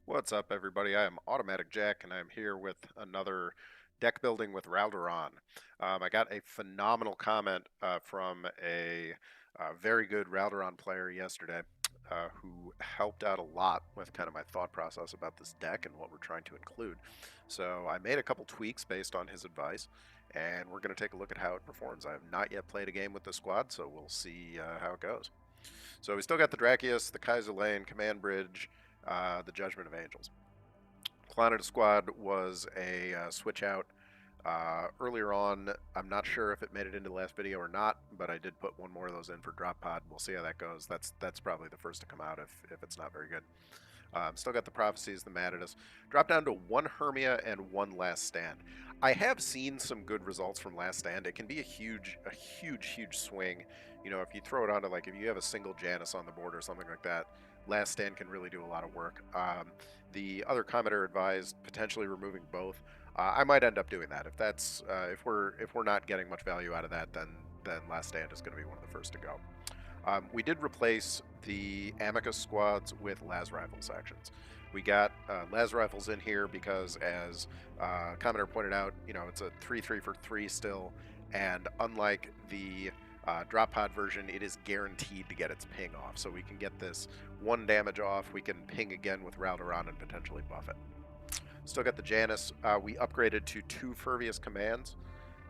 What's up, everybody? I am Automatic Jack, and I'm here with another deck building with Raldoron. I got a phenomenal comment from a very good Raldoron player yesterday who helped out a lot with kind of my thought process about this deck and what we're trying to include. So I made a couple tweaks based on his advice, and we're going to take a look at how it performs. I have not yet played a game with the squad, so we'll see how it goes. So we still got the Dracius, the Kaiser Lane, Command Bridge, the Judgment of Angels. Clonida Squad was a switch out earlier on. I'm not sure if it made it into the last video or not, but I did put one more of those in for Drop Pod. We'll see how that goes. That's probably the first to come out if it's not very good. Still got the Prophecies, the Matadus. Drop down to one Hermia and one Last Stand. I have seen some good results from Last Stand. It can be a huge swing. You know, if you throw it onto, like, if you have a single Janus on the board or something like that, Last Stand can really do a lot of work. The other commenter advised potentially removing both. I might end up doing that. If that's if we're not getting much value out of that, then Last Stand is going to be one of the first to go. We did replace the Amicus squads with Las Rifle sections. We got Las Rifles in here because, as commenter pointed out, you know, it's a 3/3 for 3 still, and unlike the drop pod version, it is guaranteed to get its ping off. So we can get this 1 damage off, we can ping again with Raldoron and potentially buff it. Still got the Janus. We upgraded to 2 Furvious commands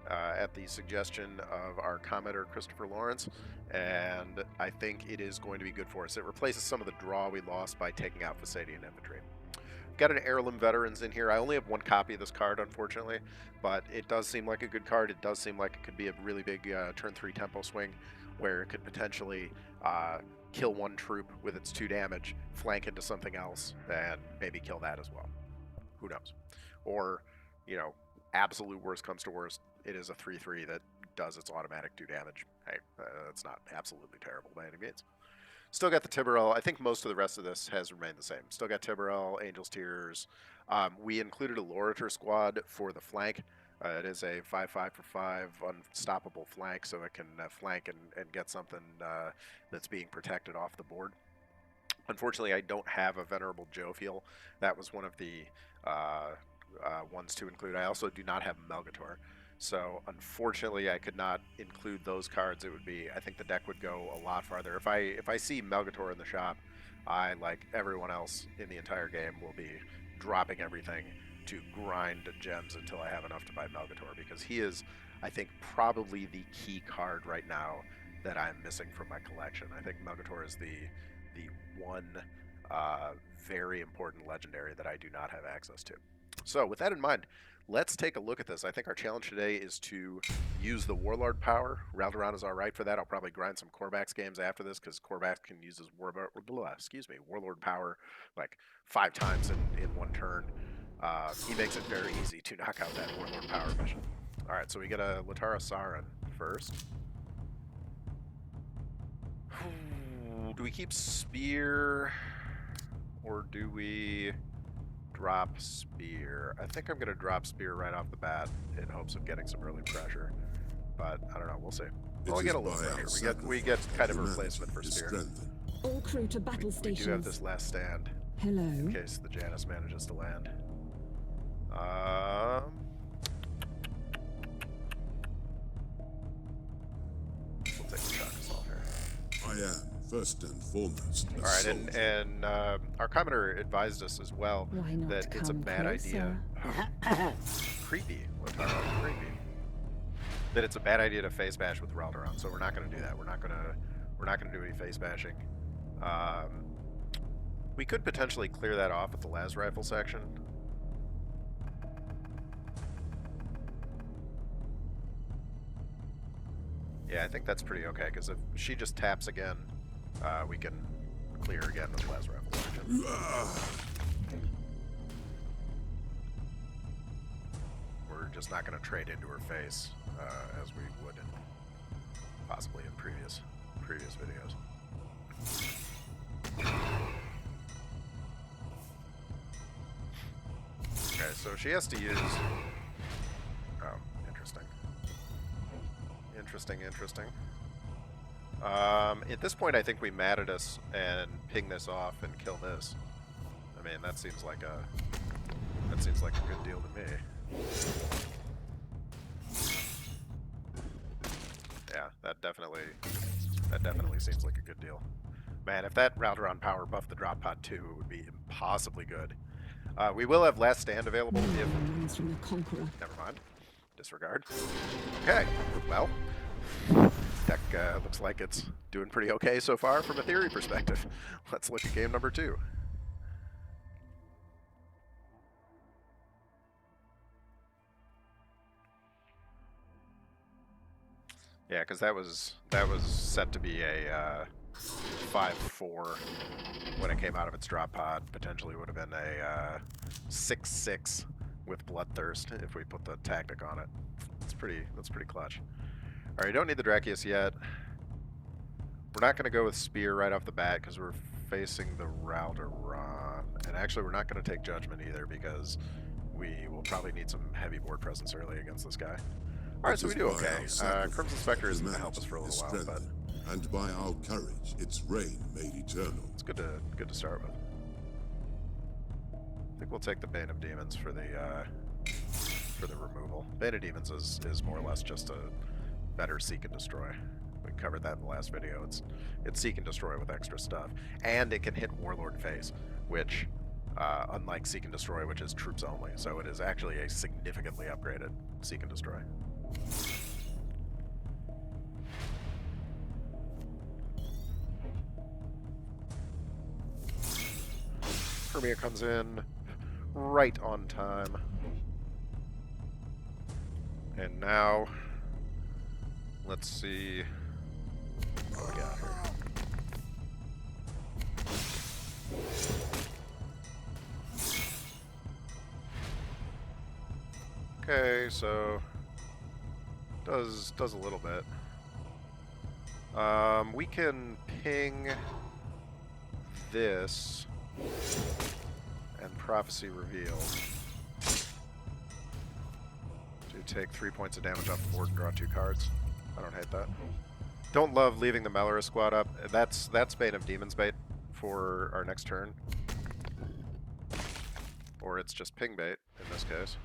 at the suggestion of our commenter Christopher Lawrenz, and I think it is going to be good for us. It replaces some of the draw we lost by taking out Fasadian Infantry. Got an Heirloom Veterans in here. I only have 1 copy of this card, unfortunately, but it does seem like a good card. It does seem like it could be a really big turn 3 tempo swing where it could potentially kill 1 troop with its 2 damage, flank into something else, and maybe kill that as well. Who knows? Or, you know, absolute worst comes to worst, it is a 3/3 that does its automatic 2 damage. Hey, that's not absolutely terrible by any means. Still got the Tiberel. I think most of the rest of this has remained the same. Still got Tiberel, Angel's Tears. We included a Lorator squad for the flank. It is a 5/5 for 5 unstoppable flank, so it can flank and get something that's being protected off the board. Unfortunately, I don't have a Venerable Jovial. That was one of the ones to include. I also do not have Melgator. So unfortunately, I could not include those cards. It would be, I think the deck would go a lot farther. If I see Melgator in the shop, I, like everyone else in the entire game, will be dropping everything to grind gems until I have enough to buy Melgator, because he is, I think, probably the key card right now that I'm missing from my collection. I think Melgator is the one very important legendary that I do not have access to. So with that in mind, let's take a look at this. I think our challenge today is to use the Warlord power. Raldoron is all right for that. I'll probably grind some Corvax games after this, because Corvax can use his Warlord power like 5 times in 1 turn. He makes it very easy to knock out that Warlord power mission. All right, so we get a Latara Sarin first. Do we keep Spear, or do we drop Spear? I think I'm going to drop Spear right off the bat in hopes of getting some early pressure, but I don't know. We'll see. Well, we get a little pressure. We get kind of a replacement for Spear. All crew to battle stations. We do have this Last Stand. Hello. In case the Janus manages to land. We'll take the shock assault here. I am first and foremost. All right, and our commenter advised us as well that it's a bad idea. Creepy. Creepy. That it's a bad idea to face bash with Raldoron, so we're not going to do that. We're not going to do any face bashing. We could potentially clear that off with the Las Rifle section. Yeah, I think that's pretty okay, because if she just taps again, we can clear again with Las Rifle section. We're just not going to trade into her face as we would possibly in previous videos. Okay, so she has to use... Oh, interesting. Interesting. At this point, I think we Matadus and ping this off and kill this. I mean, that seems like a good deal to me. Yeah, that definitely seems like a good deal. Man, if that Raldoron power buffed the drop pod too, it would be impossibly good. We will have Last Stand available No if... one runs from the conqueror. Never mind. Disregard. Okay, well, deck looks like it's doing pretty okay so far from a theory perspective. Let's look at game number 2. Yeah, because that was set to be a 5-4 when it came out of its drop pod. Potentially would have been a 6-6 with Bloodthirst if we put the tactic on it. That's pretty clutch. All right, you don't need the Drakius yet. We're not going to go with Spear right off the bat because we're facing the Raldoron, and actually we're not going to take Judgment either because we will probably need some heavy board presence early against this guy. All right, so we do okay. Crimson Spectre isn't going to help us for a little while, but and by our courage, its reign made eternal. it's good to start with. I think we'll take the Bane of Demons for the removal. Bane of Demons is more or less just a better Seek and Destroy. We covered that in the last video. It's Seek and Destroy with extra stuff, and it can hit Warlord face, which unlike Seek and Destroy, which is troops only, so it is actually a significantly upgraded Seek and Destroy. Hermia comes in right on time. And now, let's see what we got here. Okay, so does a little bit. We can ping this and Prophecy Reveal to take 3 points of damage off the board and draw 2 cards. I don't hate that. Don't love leaving the Melora squad up. That's Bane of Demons bait for our next turn. Or it's just ping bait in this case.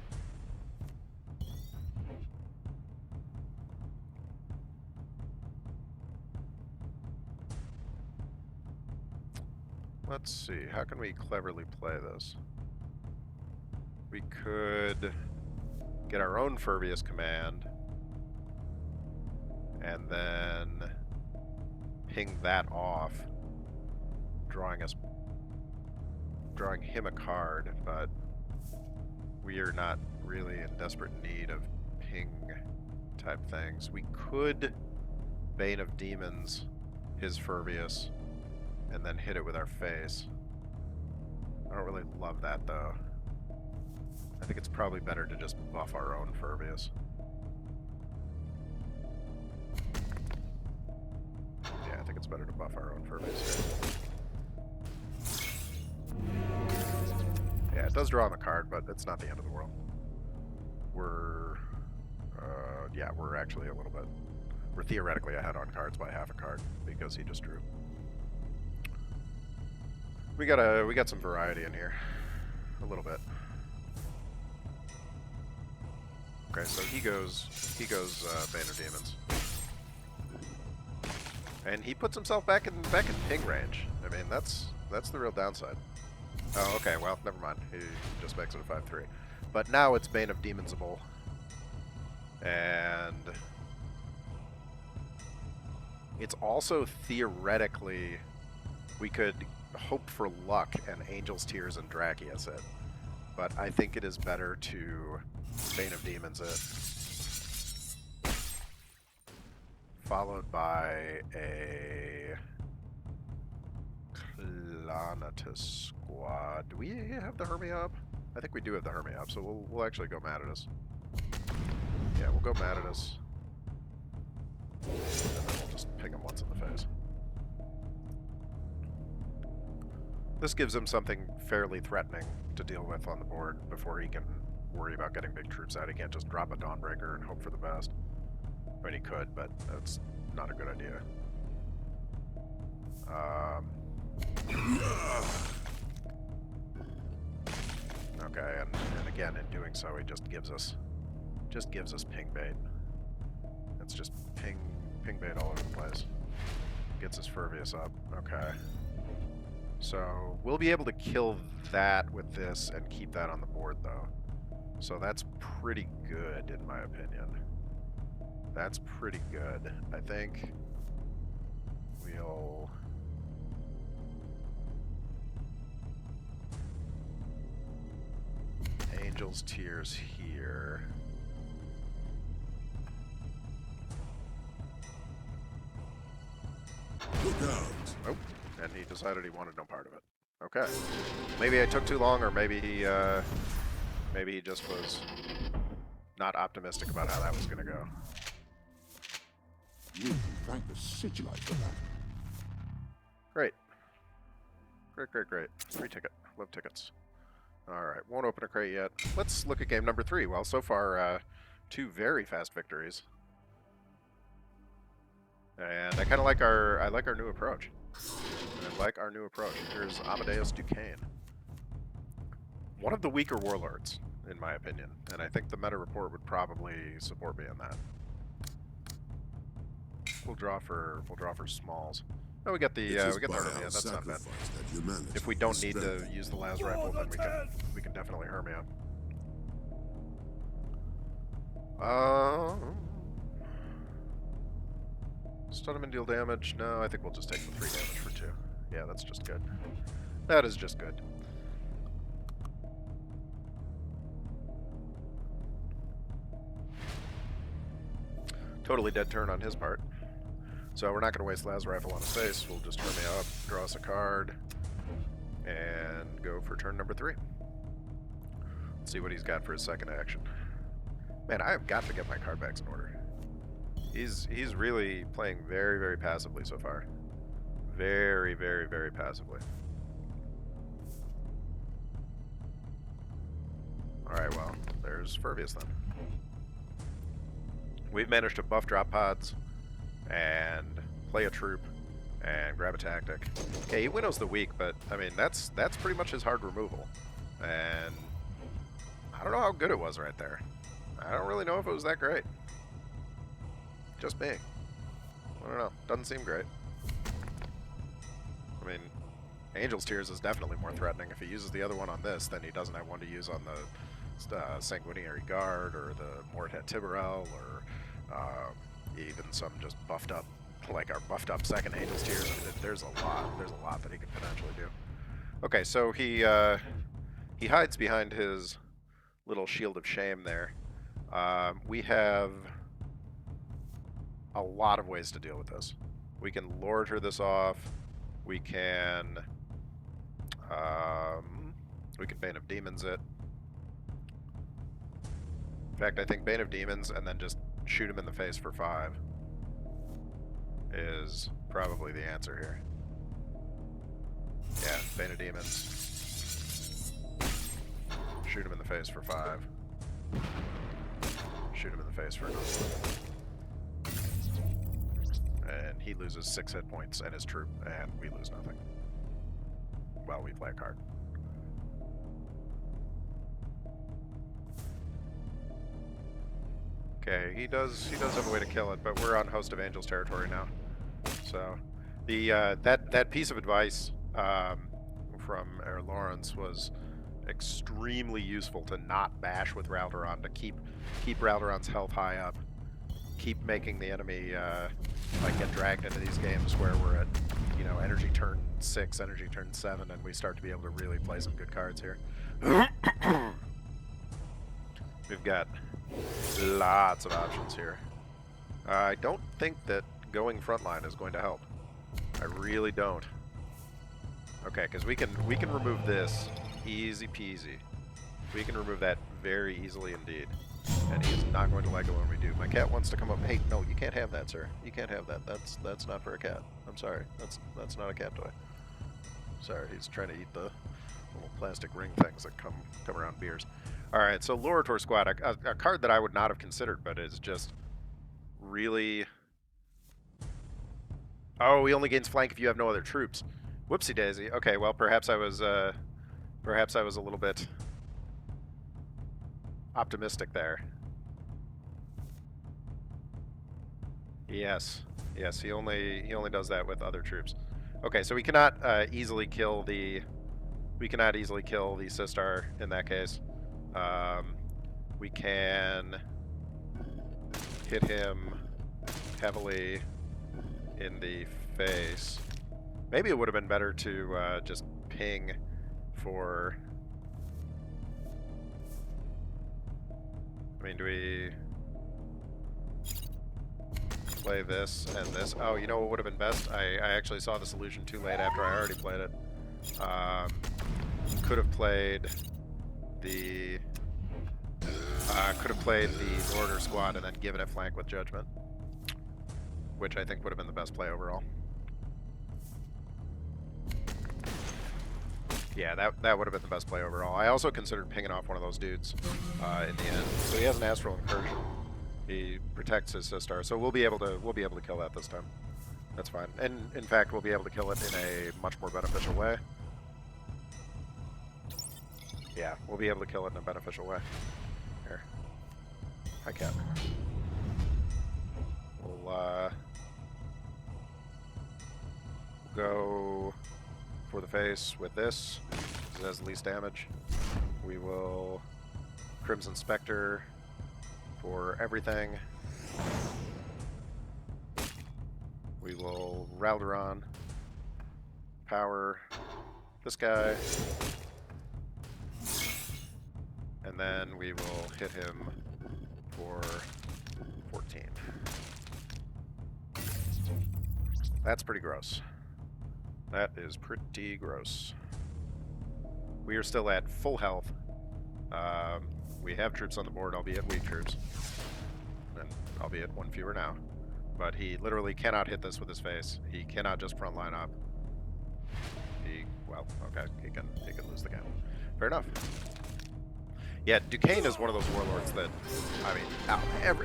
Let's see, how can we cleverly play this? We could get our own Furbius command and then ping that off, drawing him a card, but we are not really in desperate need of ping type things. We could Bane of Demons his Furbius and then hit it with our face. I don't really love that though. I think it's probably better to just buff our own Furbius. Yeah, I think it's better to buff our own Furbius here. Yeah, it does draw on the card, but it's not the end of the world. Yeah, we're actually a little bit... We're theoretically ahead on cards by half a card because he just drew. We got some variety in here, a little bit. Okay, so he goes Bane of Demons, and he puts himself back in ping range. I mean, that's the real downside. Oh, okay, well, never mind. He just makes it a 5/3. But now it's Bane of Demonsable, and it's also theoretically we could hope for luck and Angel's Tears and Drakius it, but I think it is better to Bane of Demons it, followed by a Clanatus squad. Do we have the Hermia up? I think we do have the Hermia up, so we'll actually go Matadus. Yeah, we'll go Matadus, and then we'll just ping him once in the face. This gives him something fairly threatening to deal with on the board before he can worry about getting big troops out. He can't just drop a Dawnbreaker and hope for the best. I mean, he could, but that's not a good idea. again, in doing so, he just gives us ping bait. It's just ping bait all over the place. Gets his Furvius up. Okay. So we'll be able to kill that with this and keep that on the board, though. So that's pretty good, in my opinion. That's pretty good. I think we'll... Angel's Tears here. Look out! Oh, and he decided he wanted no part of it. Okay. Maybe I took too long, or maybe he just was not optimistic about how that was going to go. You can thank the city light for that. Great. Great. Free ticket. Love tickets. Alright, won't open a crate yet. Let's look at game number 3. Well, so far, 2 very fast victories. And I kind of like our new approach. Here's Amadeus Duquesne. One of the weaker warlords, in my opinion, and I think the meta report would probably support me on that. We'll draw for smalls. Oh, we got the Hermia. That's not bad. If we don't need to use the las rifle, then we can definitely Hermia. Stun him and deal damage. No, I think we'll just take the 3 damage for 2. Yeah, that's just good. That is just good. Totally dead turn on his part. So we're not going to waste las rifle on his face. We'll just Hermia up, draw us a card, and go for turn number 3. Let's see what he's got for his second action. Man, I have got to get my card backs in order. He's really playing very, very passively so far. Very, very, very passively. Alright, well, there's Furvius then. We've managed to buff drop pods and play a troop and grab a tactic. Okay, he winnows the weak, but I mean that's pretty much his hard removal. And I don't know how good it was right there. I don't really know if it was that great. Just me. I don't know. Doesn't seem great. I mean, Angel's Tears is definitely more threatening. If he uses the other one on this, then he doesn't have one to use on the Sanguinary Guard or the Mortet Tiberel or even some just buffed up, like our buffed up second Angel's Tears. I mean, there's a lot that he could potentially do. Okay, so he hides behind his little shield of shame there. We have a lot of ways to deal with this. We can Lord her this off. We can Bane of Demons it. In fact, I think Bane of Demons and then just shoot him in the face for 5 is probably the answer here. Yeah, Bane of Demons. Shoot him in the face for 5. Shoot him in the face for 9. And he loses 6 hit points and his troop, and we lose nothing. Well, we play a card. Okay, he does have a way to kill it, but we're on Host of Angels territory now. So the that piece of advice from Lawrenz was extremely useful to not bash with Raldoron, to keep Raldoron's health high up, keep making the enemy like get dragged into these games where we're at, you know, energy turn 6, energy turn 7, and we start to be able to really play some good cards here. We've got lots of options here. I don't think that going frontline is going to help. I really don't. Okay, because we can remove this easy peasy. We can remove that very easily indeed. And he's not going to like it when we do. My cat wants to come up. Hey, no, you can't have that, sir. You can't have that. That's not for a cat. I'm sorry. That's not a cat toy. Sorry, he's trying to eat the little plastic ring things that come around beers. All right, so Lorator Squad, a card that I would not have considered, but is just really... Oh, he only gains flank if you have no other troops. Whoopsie daisy. Okay, well, perhaps I was a little bit optimistic there. Yes. Yes, he only does that with other troops. Okay, so we cannot easily kill the Sistar in that case. We can hit him heavily in the face. Maybe it would have been better to just ping for... I mean, do we play this and this? Oh, you know what would have been best? I actually saw the solution too late after I already played it. Could have played the Order squad and then given it flank with judgment, which I think would have been the best play overall. Yeah, that would have been the best play overall. I also considered pinging off one of those dudes in the end. So he has an astral incursion. He protects his Sistar, so we'll be able to kill that this time. That's fine. And in fact, we'll be able to kill it in a much more beneficial way. Yeah, we'll be able to kill it in a beneficial way. Here. Hi, cat. We'll go for the face with this, because it has the least damage. We will Crimson Spectre for everything. We will Raldoron, power this guy, and then we will hit him for 14. That's pretty gross. That is pretty gross. We are still at full health. We have troops on the board, albeit weak troops. And albeit one fewer now. But he literally cannot hit this with his face. He cannot just frontline up. Well, okay, he can lose the game. Fair enough. Yeah, Duquesne is one of those warlords that, I mean,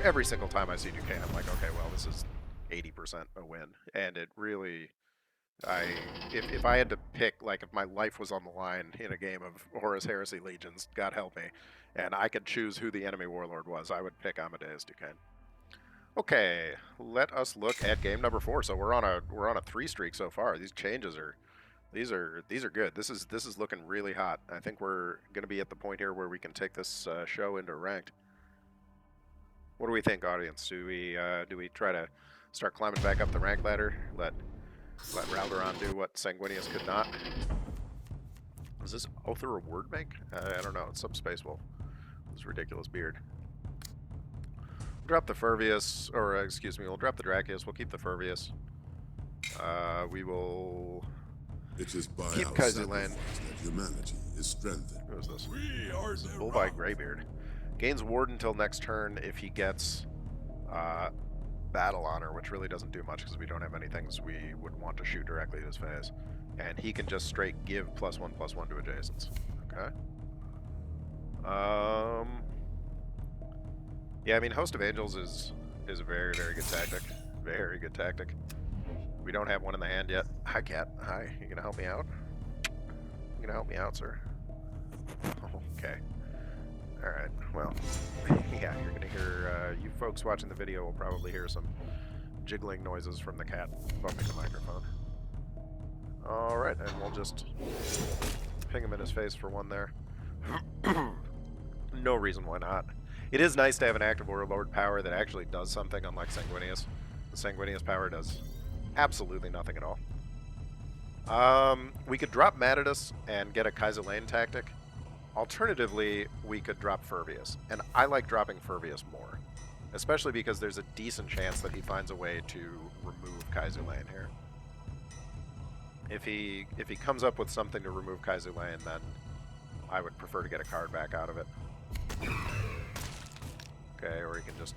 every single time I see Duquesne, I'm like, okay, well, this is 80% a win. And it really... if I had to pick, like, if my life was on the line in a game of Horus Heresy Legions, God help me, and I could choose who the enemy warlord was, I would pick Amadeus Duquesne. Okay, let us look at game number 4. So we're on a 3 streak so far. These changes are these are good. This is looking really hot. I think we're going to be at the point here where we can take this show into ranked. What do we think, audience? Do we try to start climbing back up the rank ladder? Let Raldoron do what Sanguinius could not. Is this Othar a word bank? I don't know. It's some space wolf. This ridiculous beard. We'll drop the Furvius, or excuse me, we'll drop the Dracius. We'll keep the Furvius. We will keep Kaizuland. That humanity is strengthened. Who is this? This is Bullby Greybeard. Gains ward until next turn if he gets battle honor, which really doesn't do much because we don't have any things we would want to shoot directly at his face. And he can just straight give +1/+1 to adjacents. Okay. Yeah, I mean, Host of Angels is a very, very good tactic. Very good tactic. We don't have one in the hand yet. Hi, cat. Hi. You gonna help me out? You gonna help me out, sir? Okay. Alright, well, yeah, you're gonna hear, you folks watching the video will probably hear some jiggling noises from the cat bumping the microphone. Alright, and we'll just ping him in his face for one there. No reason why not. It is nice to have an active warlord power that actually does something, unlike Sanguinius. The Sanguinius power does absolutely nothing at all. We could drop Matidus and get a Kaiser-Lane tactic. Alternatively, we could drop Furvius, and I like dropping Furvius more, especially because there's a decent chance that he finds a way to remove Kaiser-Lane here. If he comes up with something to remove Kaiser-Lane, then I would prefer to get a card back out of it. Okay, or he can just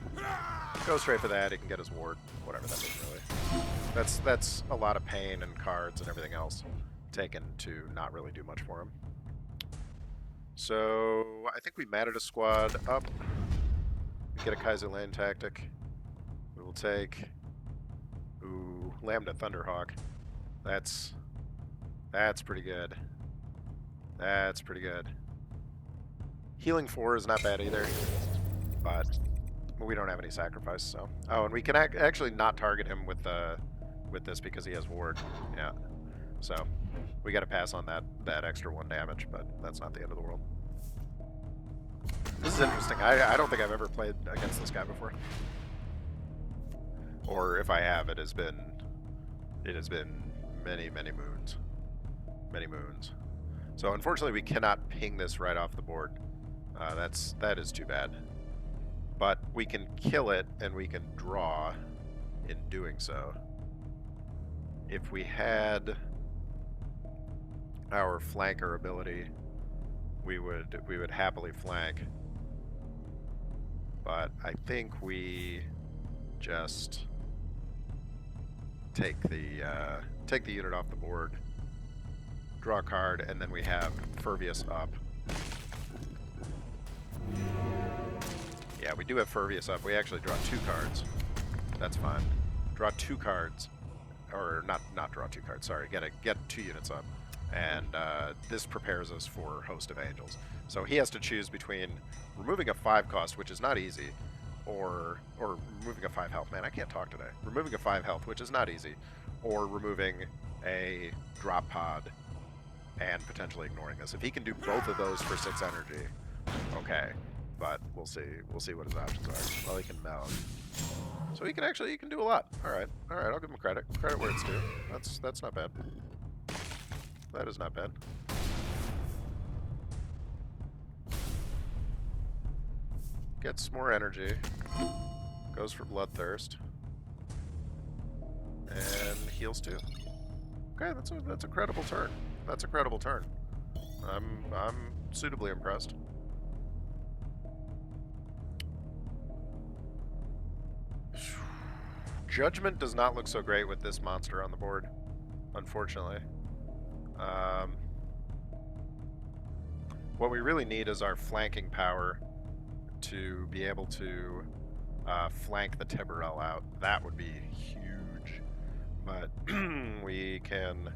go straight for that. He can get his ward, whatever that is really. That's a lot of pain and cards and everything else taken to not really do much for him. So I think we matted a squad up. We get a Kaiser-Lane tactic. We will take Lambda Thunderhawk. That's pretty good. That's pretty good. Healing 4 is not bad either. but we don't have any sacrifice, so... Oh, and we can actually not target him with this because he has ward. Yeah. So, we gotta pass on that extra 1 damage, but that's not the end of the world. This is interesting. I don't think I've ever played against this guy before. Or if I have, it has been many, many moons. Many moons. So unfortunately we cannot ping this right off the board. That is too bad. But we can kill it and we can draw in doing so. If we had our flanker ability, we would happily flank. But I think we just take the unit off the board, draw a card, and then we have Furvius up. Yeah, we do have Furvius up. We actually draw 2 cards. That's fine. Draw 2 cards, or not draw 2 cards. Sorry, get 2 units up, and this prepares us for Host of Angels. So he has to choose between removing a 5 cost, which is not easy, or removing a 5 health. Man, I can't talk today. Removing a 5 health, which is not easy, or removing a drop pod and potentially ignoring this. If he can do both of those for 6 energy, okay. But we'll see. We'll see what his options are. Well, he can meld. So he can do a lot. All right. I'll give him credit. Credit where it's due. That's not bad. That is not bad. Gets more energy. Goes for Bloodthirst. And heals too. Okay, that's a credible turn. That's a credible turn. I'm suitably impressed. Judgment does not look so great with this monster on the board, unfortunately. What we really need is our flanking power to be able to flank the Tiburel out. That would be huge. But we can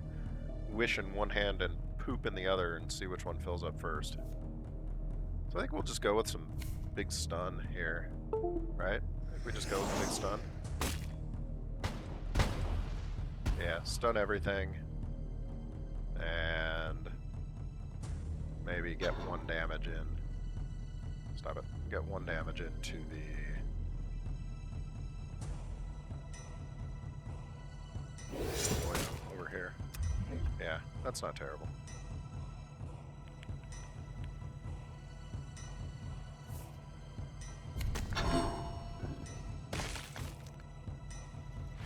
wish in one hand and poop in the other and see which one fills up first. So I think we'll just go with some big stun here, right? I think we just go with a big stun. Yeah, stun everything. And maybe get 1 damage in. Stop it. Get 1 damage into the... Oh, yeah, over here. Yeah, that's not terrible.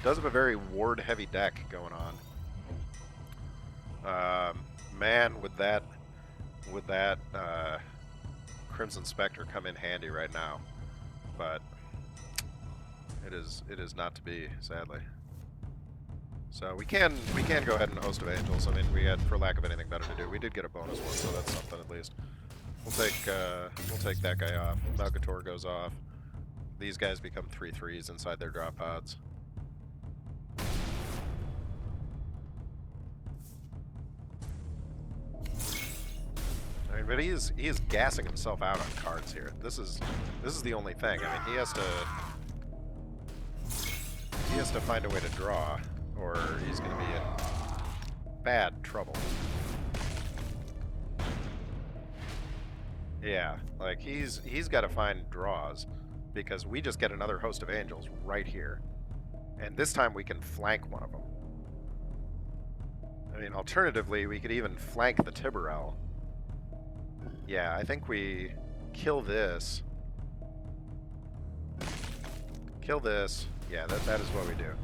Does have a very ward-heavy deck going on. Man, would that Crimson Spectre come in handy right now? But it is not to be, sadly. So we can go ahead and Host of Angels. I mean, we had, for lack of anything better to do, we did get a bonus one, so that's something at least. We'll take that guy off. Malgator goes off. These guys become 3/3s inside their drop pods. I mean, but he is gassing himself out on cards here. This is the only thing. I mean, he has to find a way to draw, or he's going to be in bad trouble. Yeah, like he's got to find draws, because we just get another Host of Angels right here, and this time we can flank one of them. I mean, alternatively, we could even flank the Tiburel. Yeah, I think we kill this. Kill this. Yeah, that is what we do.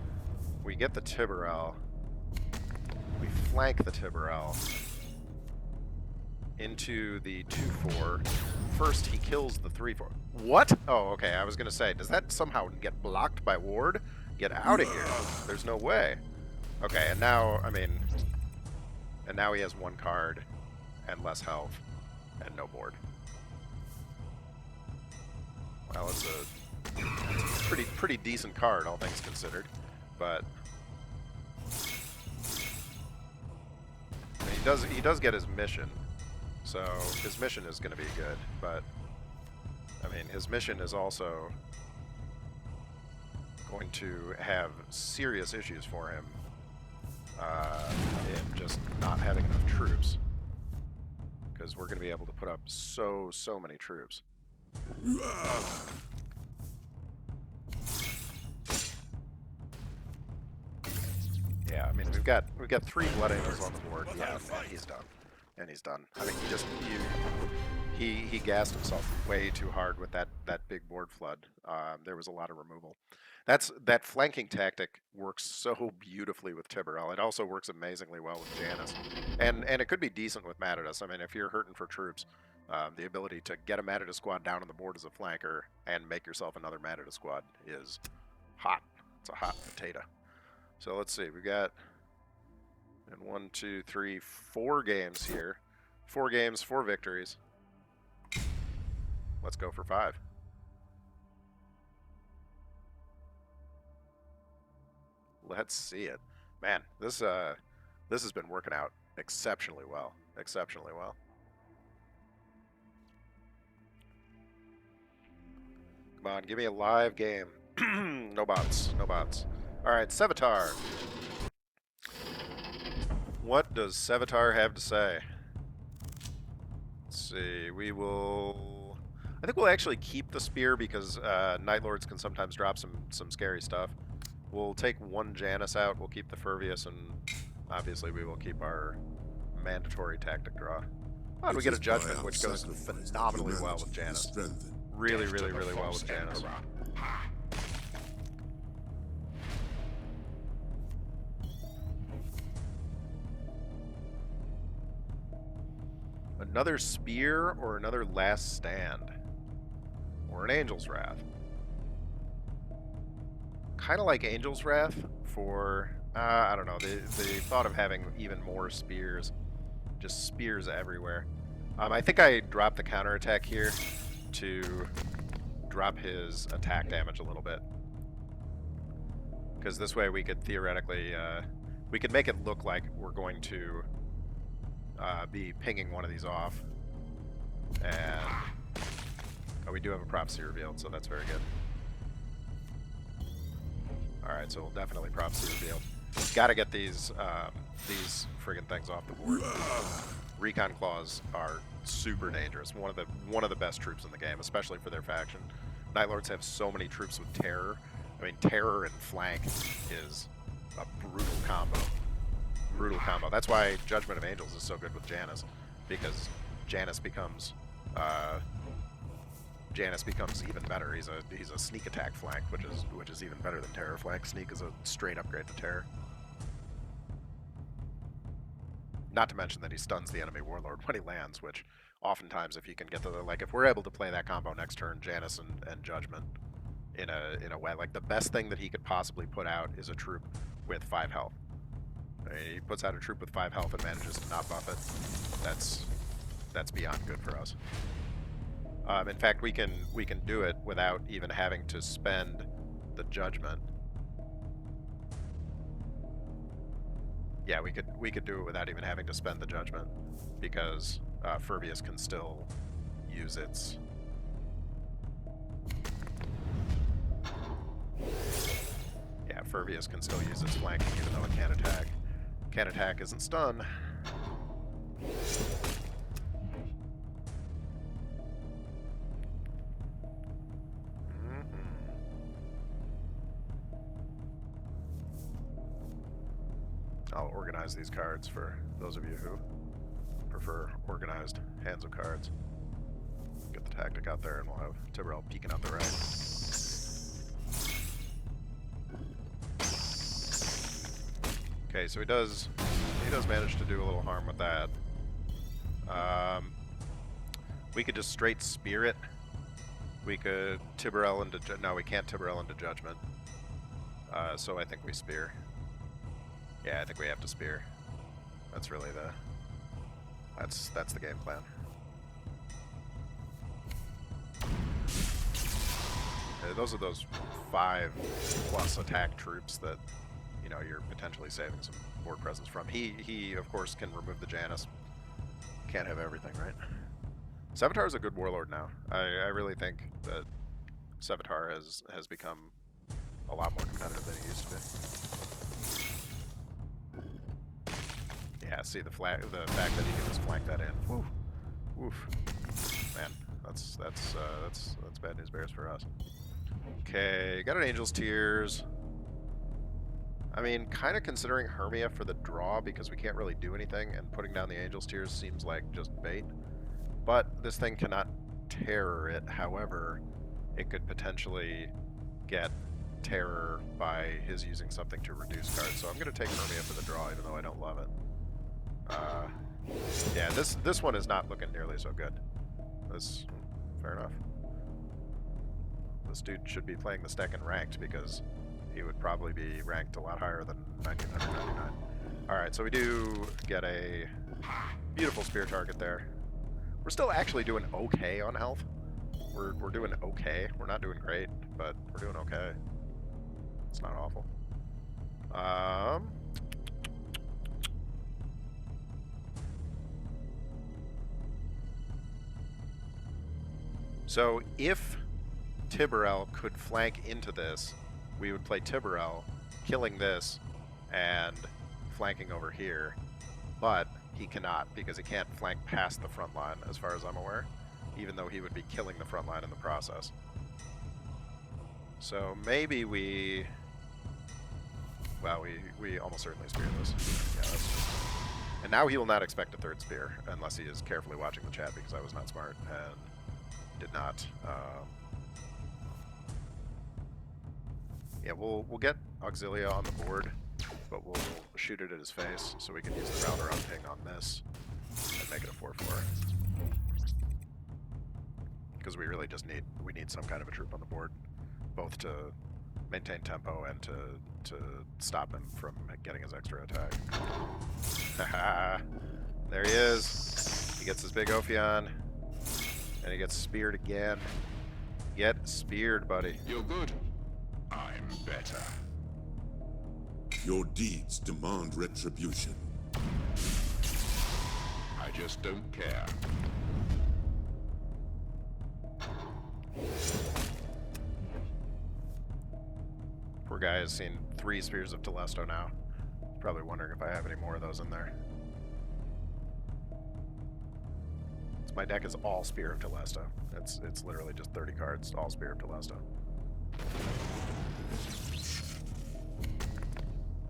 We get the Tiburel. We flank the Tiburel into the 2/4. First, he kills the 3/4. What? Oh, okay. I was gonna say, does that somehow get blocked by ward? Get out of here! There's no way. Okay, and now, I mean, and now he has 1 card and less health. And no board. Well, it's a pretty decent card, all things considered, but I mean, he does get his mission, so his mission is going to be good. But I mean, his mission is also going to have serious issues for him in just not having enough troops. Because we're going to be able to put up so many troops. Yeah, I mean, we've got 3 Blood Angels on the board. Yeah, and he's done. And he's done. I mean, he gassed himself way too hard with that big board flood. There was a lot of removal. That flanking tactic works so beautifully with Tiberel. It also works amazingly well with Janus, and it could be decent with Matadus. I mean, if you're hurting for troops, the ability to get a Matadus squad down on the board as a flanker and make yourself another Matadus squad is hot. It's a hot potato. So let's see. We got 1, 2, 3, 4 games here. 4 games, 4 victories. Let's go for 5. Let's see it. Man, this has been working out exceptionally well. Exceptionally well. Come on, give me a live game. No bots. No bots. Alright, Sevatar. What does Sevatar have to say? Let's see. I think we'll actually keep the spear because Night Lords can sometimes drop some scary stuff. We'll take 1 Janus out. We'll keep the Furvius, and obviously we will keep our mandatory tactic draw. Oh, and we get a Judgment, which goes phenomenally well with Janus. Really well with Janus. Another Spear or another Last Stand? Or an Angel's Wrath? Kind of like Angel's Wrath for, I don't know, the thought of having even more spears. Just spears everywhere. I think I dropped the counterattack here to drop his attack damage a little bit. Because this way we could theoretically, we could make it look like we're going to be pinging one of these off. And oh, we do have a prophecy revealed, so that's very good. Alright, so we'll definitely prophecy revealed. Gotta get these friggin' things off the board. Recon Claws are super dangerous. One of the best troops in the game, especially for their faction. Night Lords have so many troops with terror. I mean, terror and flank is a brutal combo. Brutal combo. That's why Judgment of Angels is so good with Janus, because Janus becomes even better. He's a sneak attack flank, which is even better than terror flank. Sneak is a straight upgrade to terror. Not to mention that he stuns the enemy warlord when he lands, which oftentimes if you can get if we're able to play that combo next turn, Janus and Judgment in a way, like the best thing that he could possibly put out is a troop with 5 health. He puts out a troop with 5 health and manages to not buff it. That's beyond good for us. In fact, we can do it without even having to spend the Judgment. Yeah, we could do it without even having to spend the Judgment, because Furvius can still use its. Yeah, Furvius can still use its flanking even though it can't attack. Can't attack isn't stun. I'll organize these cards for those of you who prefer organized hands of cards. Get the tactic out there and we'll have Tiberel peeking out the right. Okay, so he does manage to do a little harm with that. We could just straight spear it. We could Tiberel into... No, we can't Tiberel into Judgment. So I think we spear. Yeah, I think we have to spear. That's really that's the game plan. Those are those 5+ attack troops that, you know, you're potentially saving some board presence from. He of course can remove the Janus. Can't have everything, right? Sevatar is a good warlord now. I really think that Sevatar has become a lot more competitive than he used to be. Yeah, see the fact that he can just flank that in. Woo, woof, man, that's bad news bears for us. Okay, got an Angel's Tears. I mean, kind of considering Hermia for the draw because we can't really do anything, and putting down the Angel's Tears seems like just bait. But this thing cannot terror it. However, it could potentially get terror by his using something to reduce cards. So I'm going to take Hermia for the draw, even though I don't love it. Yeah, this one is not looking nearly so good. Fair enough. This dude should be playing the stack in ranked because he would probably be ranked a lot higher than 1999. Alright, so we do get a beautiful spear target there. We're still actually doing okay on health. We're doing okay. We're not doing great, but we're doing okay. It's not awful. So if Tiborel could flank into this, we would play Tiborel, killing this, and flanking over here. But he cannot, because he can't flank past the front line, as far as I'm aware, even though he would be killing the front line in the process. So maybe we... Well, we almost certainly spear this. Yeah, that's... And now he will not expect a third spear, unless he is carefully watching the chat, because I was not smart and did not... Yeah, we'll get Auxilia on the board, but we'll shoot it at his face, so we can use the Raldoron ping on this and make it a 4/4. Because we really just need some kind of a troop on the board, both to maintain tempo and to stop him from getting his extra attack. Haha, there he is. He gets his big Ophion, and he gets speared again. Get speared, buddy. You're good. I'm better. Your deeds demand retribution. I just don't care. Poor guy has seen 3 Spears of Telesto now. He's probably wondering if I have any more of those in there. My deck is all Spear of Telesto. It's literally just 30 cards, all Spear of Telesto.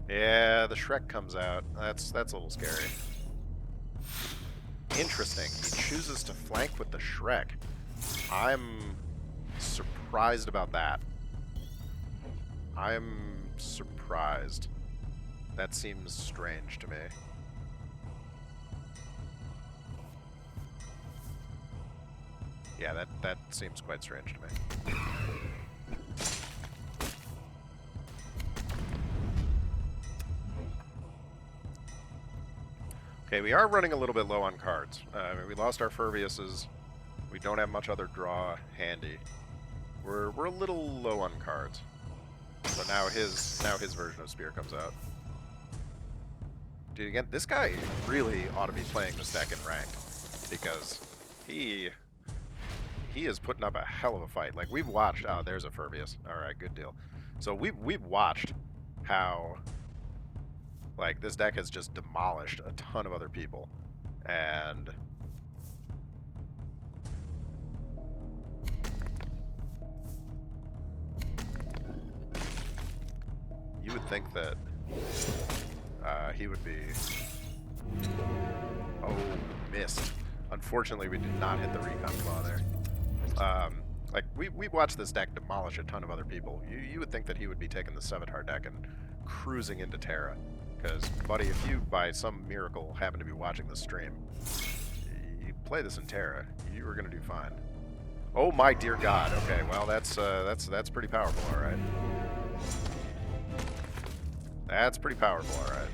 Yeah, the Shrek comes out. That's a little scary. Interesting. He chooses to flank with the Shrek. I'm surprised about that. I'm surprised. That seems strange to me. Yeah, that seems quite strange to me. Okay, we are running a little bit low on cards. I mean, we lost our Furbiuses. We don't have much other draw handy. We're a little low on cards. So now his version of Spear comes out. Dude, again, this guy really ought to be playing the stack in ranked, because he is putting up a hell of a fight. Like, we've watched... Oh, there's a Furbius. Alright, good deal. So we've watched how, like, this deck has just demolished a ton of other people. And... you would think that he would be... Oh, missed. Unfortunately, we did not hit the recon claw there. Like, we've watched this deck demolish a ton of other people. You would think that he would be taking the Sevatar deck and cruising into Terra. Because, buddy, if you, by some miracle, happen to be watching the stream, you play this in Terra, you are going to do fine. Oh my dear God. Okay, well, that's pretty powerful, alright. That's pretty powerful, alright.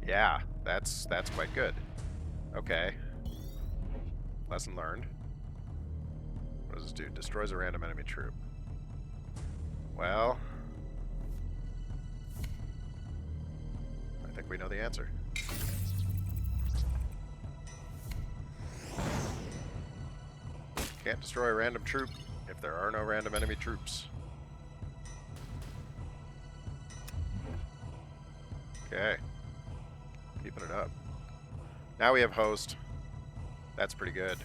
Yeah, that's quite good. Okay. Lesson learned. What does this do? Destroys a random enemy troop. Well, I think we know the answer. Can't destroy a random troop if there are no random enemy troops. Okay. Keeping it up. Now we have host. That's pretty good.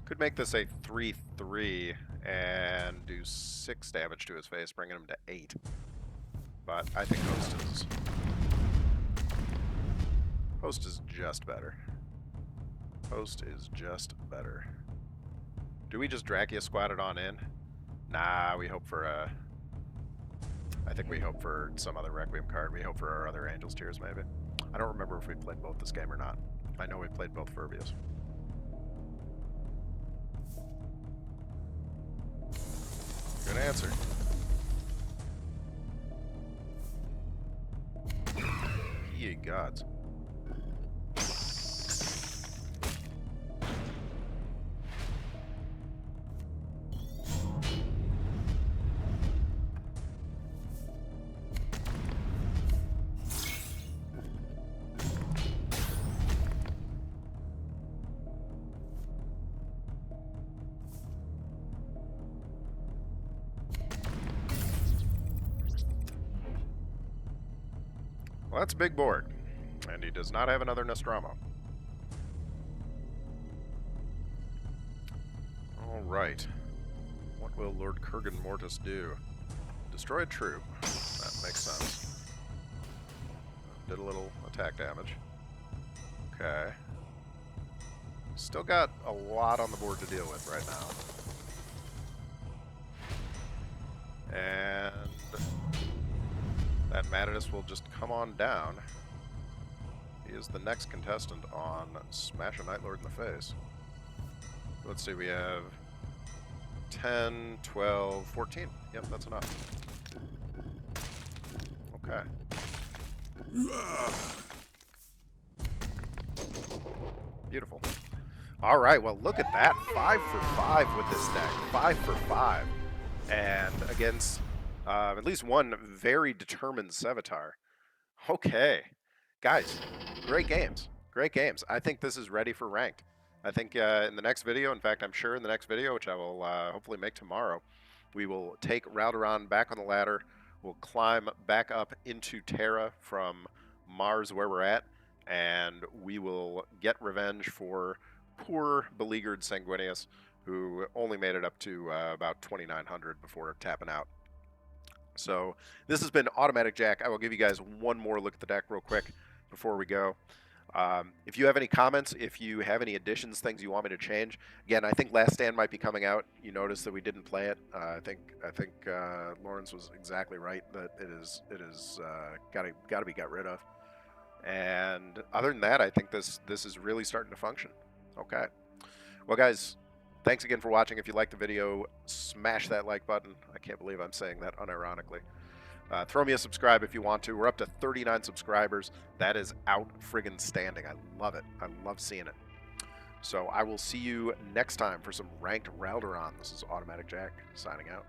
Could make this a 3-3 and do 6 damage to his face, bringing him to 8. But I think Host is just better. Host is just better. Do we just Drachia squat it on in? Nah, we hope for a... I think we hope for some other Requiem card. We hope for our other Angel's Tears, maybe. I don't remember if we played both this game or not. I know we played both Furbius. Good answer. Ye gods. Well, that's a big board, and he does not have another Nostromo. All right. What will Lord Kurgan Mortis do? Destroy a troop. That makes sense. Did a little attack damage. Okay. Still got a lot on the board to deal with right now. And that Matadus will just come on down. He is the next contestant on Smash a Night Lord in the Face. Let's see, we have 10, 12, 14. Yep, that's enough. Okay. Beautiful. All right, well, look at that. 5 for 5 with this deck. 5 for 5. And against at least one very determined Sevatar. Okay. Guys, great games. Great games. I think this is ready for ranked. I think in the next video, in fact, I'm sure in the next video, which I will hopefully make tomorrow, we will take Raldoron back on the ladder. We'll climb back up into Terra from Mars, where we're at, and we will get revenge for poor, beleaguered Sanguinius, who only made it up to about 2,900 before tapping out. So this has been Automatic Jack. I will give you guys one more look at the deck real quick before we go. If you have any comments, if you have any additions, things you want me to change, again, I think Last Stand might be coming out. You notice that we didn't play it. I think Lawrence was exactly right that it is got to be got rid of. And other than that, I think this is really starting to function. Okay. Well, guys, thanks again for watching. If you liked the video, smash that like button. I can't believe I'm saying that unironically. Throw me a subscribe if you want to. We're up to 39 subscribers. That is out friggin' standing. I love it. I love seeing it. So I will see you next time for some ranked Raldoron. This is Automatic Jack signing out.